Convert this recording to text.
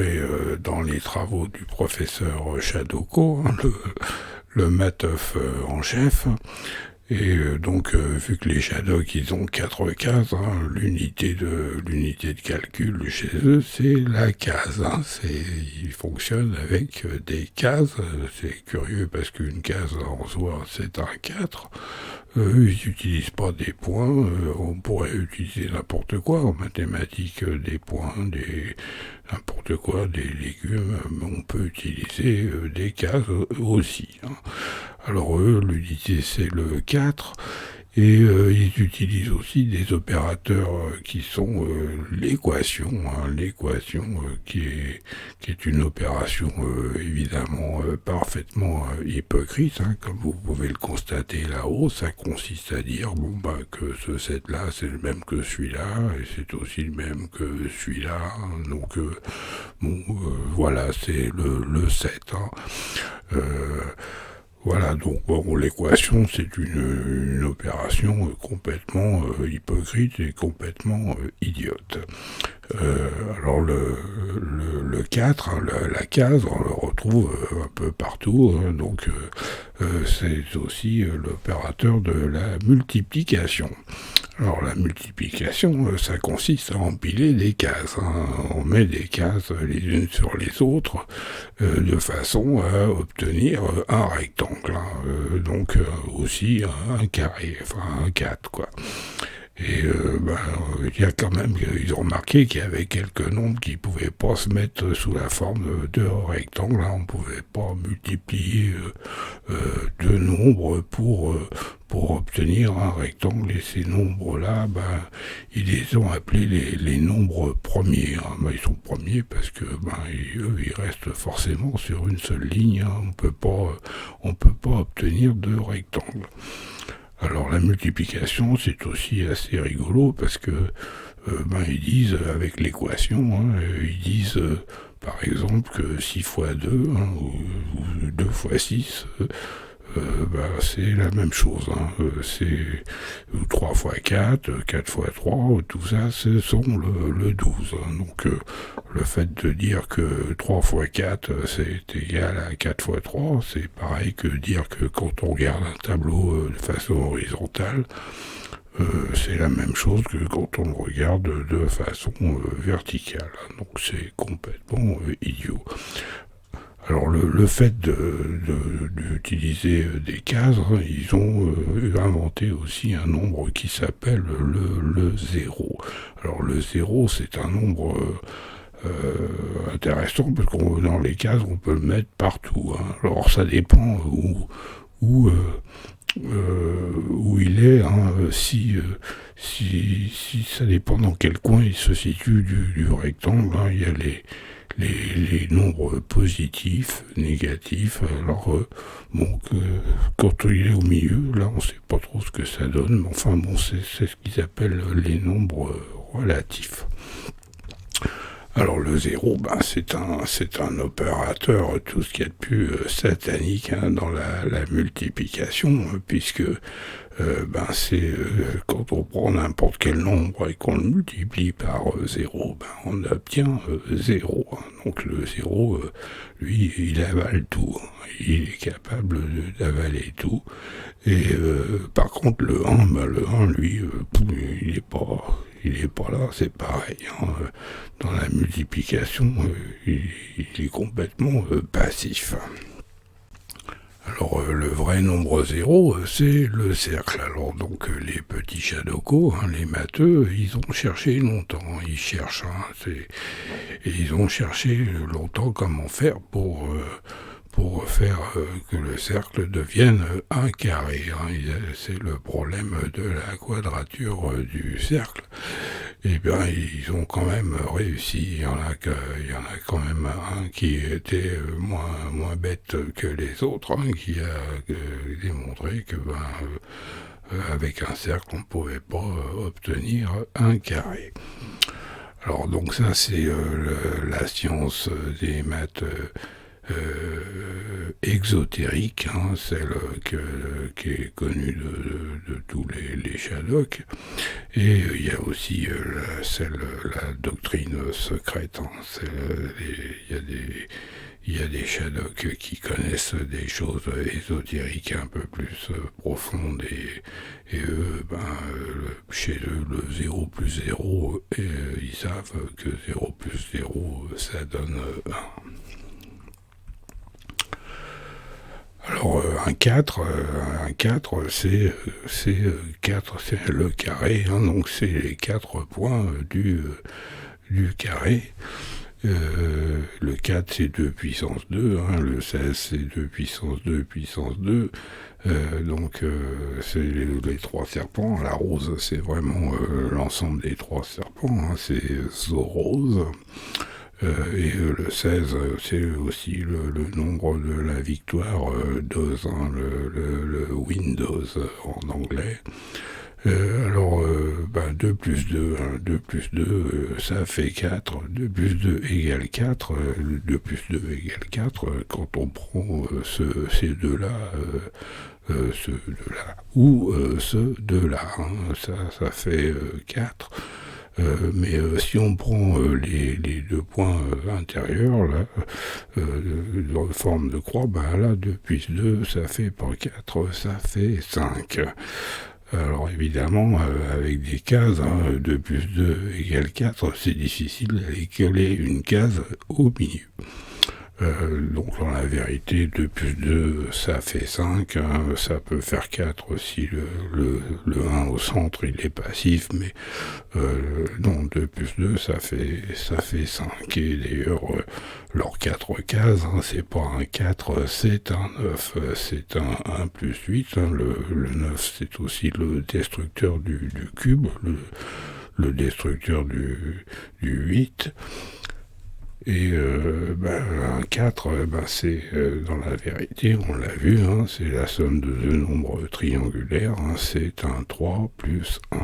rentrer dans les travaux du professeur Shadoko, hein, le matheux en chef. Et donc, vu que les Shadok, ils ont 4 cases, hein, l'unité de calcul chez eux, c'est la case. Hein, ils fonctionnent avec des cases. C'est curieux parce qu'une case en soi, c'est un 4. Ils n'utilisent pas des points. On pourrait utiliser n'importe quoi en mathématiques, des points, n'importe quoi, des légumes. Mais on peut utiliser des cases aussi. Hein. Alors eux, l'unité c'est le 4, et ils utilisent aussi des opérateurs qui sont l'équation, hein, l'équation qui est une opération évidemment parfaitement hypocrite, hein, comme vous pouvez le constater là-haut. Ça consiste à dire bon bah que ce set là c'est le même que celui-là et c'est aussi le même que celui-là, hein, donc bon voilà, c'est le set. Hein. Voilà, donc bon, l'équation, c'est une opération complètement hypocrite et complètement idiote. Alors le 4, hein, la case, on le retrouve un peu partout, hein, donc c'est aussi l'opérateur de la multiplication. Alors la multiplication, ça consiste à empiler des cases. Hein. On met des cases les unes sur les autres de façon à obtenir un rectangle. Hein. Donc aussi un carré, enfin un 4 quoi. Et il y a quand même, ils ont remarqué qu'il y avait quelques nombres qui ne pouvaient pas se mettre sous la forme de rectangle. Hein. On ne pouvait pas multiplier deux nombres pour obtenir un rectangle. Et ces nombres-là, ils les ont appelés les nombres premiers. Hein. Ils sont premiers parce que eux, ils restent forcément sur une seule ligne. Hein. On peut pas obtenir de rectangle. Alors la multiplication, c'est aussi assez rigolo parce que ils disent avec l'équation, hein, ils disent par exemple que 6 fois 2 hein, ou 2 fois 6, c'est la même chose. Hein. C'est 3 fois 4, 4 fois 3, tout ça, ce sont le 12. Hein. Donc le fait de dire que 3 fois 4, c'est égal à 4 fois 3, c'est pareil que dire que quand on regarde un tableau de façon horizontale, c'est la même chose que quand on le regarde de façon verticale. Donc c'est complètement idiot. Alors le fait d'utiliser des cases, ils ont inventé aussi un nombre qui s'appelle le 0. Alors le 0, c'est un nombre intéressant parce que dans les cases, on peut le mettre partout. Hein. Alors ça dépend où il est, hein, si ça dépend dans quel coin il se situe du rectangle. Hein. Il y a les nombres positifs, négatifs. Alors, quand il est au milieu, là, on ne sait pas trop ce que ça donne, mais enfin, bon, c'est ce qu'ils appellent les nombres relatifs. Alors le 0, c'est un opérateur, tout ce qu'il y a de plus satanique hein, dans la multiplication, puisque c'est quand on prend n'importe quel nombre et qu'on le multiplie par 0, on obtient 0. Hein. Donc le 0, lui, il avale tout. Hein. Il est capable d'avaler tout. Et par contre le 1, le 1, lui, il est pas là, c'est pareil. Hein. Dans la multiplication, il est complètement passif. Alors le vrai nombre 0, c'est le cercle. Alors donc les petits Shadoko, hein, les matheux, ils ont cherché longtemps. Ils cherchent, hein, et ils ont cherché longtemps comment faire pour faire que le cercle devienne un carré. Hein. C'est le problème de la quadrature du cercle. Eh bien, ils ont quand même réussi. Il y en a quand même un qui était moins bête que les autres, hein, qui a démontré que avec un cercle, on ne pouvait pas obtenir un carré. Alors donc ça, c'est la science des maths exotérique, hein, celle qui est connue de tous les Shadocks. Et il y a aussi la doctrine secrète. Hein, il y a des Shadocks qui connaissent des choses ésotériques un peu plus profondes et eux, chez eux, le 0 plus 0, ils savent que 0 plus 0, ça donne 1. Alors un 4, c'est 4, c'est le carré, hein, donc c'est les 4 points du carré. Le 4 c'est 2 puissance 2, hein, le 16 c'est 2 puissance 2 puissance 2, donc c'est les 3 serpents. La rose c'est vraiment l'ensemble des 3 serpents, hein, c'est Zorose. Et le 16, c'est aussi le nombre de la victoire, DOS, hein, le Windows en anglais. Alors, 2 plus 2, hein, 2 plus 2, ça fait 4. 2 plus 2 égale 4. 2 plus 2 égale 4. Quand on prend ces deux-là, ceux de là, ou ceux de là, hein, ça fait 4. Mais si on prend les 2 points intérieurs, là, en forme de croix, là, 2 plus 2, ça fait pas 4, ça fait 5. Alors évidemment, avec des cases, hein, 2 plus 2 égale 4, c'est difficile d'aller coller une case au milieu. Donc dans la vérité, 2 plus 2, ça fait 5, hein, ça peut faire 4 si le 1 au centre il est passif, mais non, 2 plus 2, ça fait 5, et d'ailleurs, leurs 4 cases, hein, c'est pas un 4, c'est un 9, c'est un 1 plus 8, hein, le 9 c'est aussi le destructeur du cube, le destructeur du 8, et un 4, c'est dans la vérité, on l'a vu, hein, c'est la somme de deux nombres triangulaires, hein, c'est un 3 plus 1.